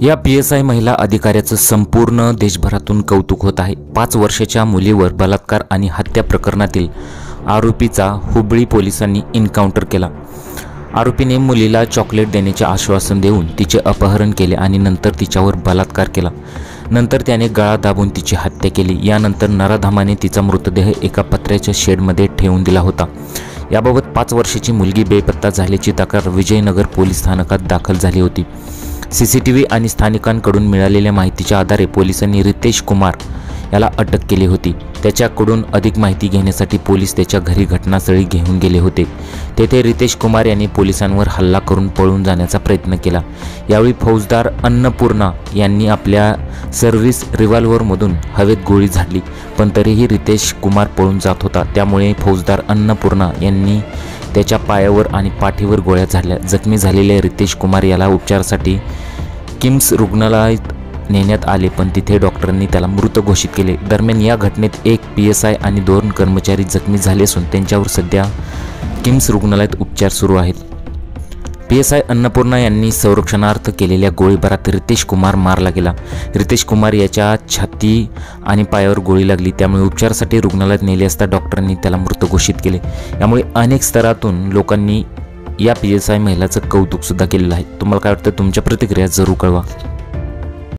या PSI महिला अधिकाऱ्याचं संपूर्ण देशभरातून कौतुक होत आहे। 5 वर्षाच्या मुलीवर बलात्कार आणि हत्या प्रकरणातील आरोपीचा हुबळी पोलिसांनी एन्काउंटर केला। आरोपीने मुलीला चॉकलेट देण्याचे आश्वासन देऊन तिचे अपहरण केले आणि नंतर तिच्यावर बलात्कार केला। नंतर त्याने गळा दाबून तिची हत्या केली। यानंतर नराधमाने तिचा मृतदेह एका पत्र्याच्या शेडमध्ये ठेवून दिला होता। याबाबत 5 वर्षाची मुलगी बेपत्ता झाल्याची तक्रार विजयनगर पोलीस स्थानकात दाखल झाली होती। CCTV आणि स्थानिकांकडून मिळालेल्या माहितीच्या आधारे पोलिसांनी रितेश कुमार याला अटक केली होती। त्याच्याकडून अधिक माहिती घेण्यासाठी पोलीस त्याच्या घरी घटनास्थळी घेऊन गेले होते। तेथे रितेश कुमार यांनी पोलिसांवर हल्ला करून पळून जाण्याचा प्रयत्न केला। यावेळी फौजदार अन्नपूर्णा यांनी आपल्या सर्व्हिस रिव्हॉल्व्हरमधून हवेत गोळी झाडली, पण तरीही रितेश कुमार पळून जात होता। त्यामुळे फौजदार अन्नपूर्णा यांनी त्याच्या पायावर आणि पाठीवर गोळ्या झाडल्या। जखमी झालेल्या रितेश कुमार याला उपचारासाठी किम्स रुग्णालयात नेण्यात आले, पण तिथे डॉक्टरांनी त्याला मृत घोषित केले। दरम्यान या घटनेत एक PSI आणि 2 कर्मचारी जखमी झाले असून त्यांच्यावर सध्या किम्स रुग्णालयात उपचार सुरू आहेत। PSI अन्नपूर्णा यांनी संरक्षणार्थ केलेल्या गोळीबारात रितेश कुमार मारला गेला। रितेश कुमार याच्या छाती आणि पायावर गोळी लागली, त्यामुळे उपचारासाठी रुग्णालयात नेले असता डॉक्टरांनी त्याला मृत घोषित केले। यामुळे अनेक स्तरातून लोकांनी या PSI महिलाचं कौतुक सुद्धा केलेलं आहे। तुम्हाला काय वाटतं? तुमच्या प्रतिक्रिया जरूर कळवा।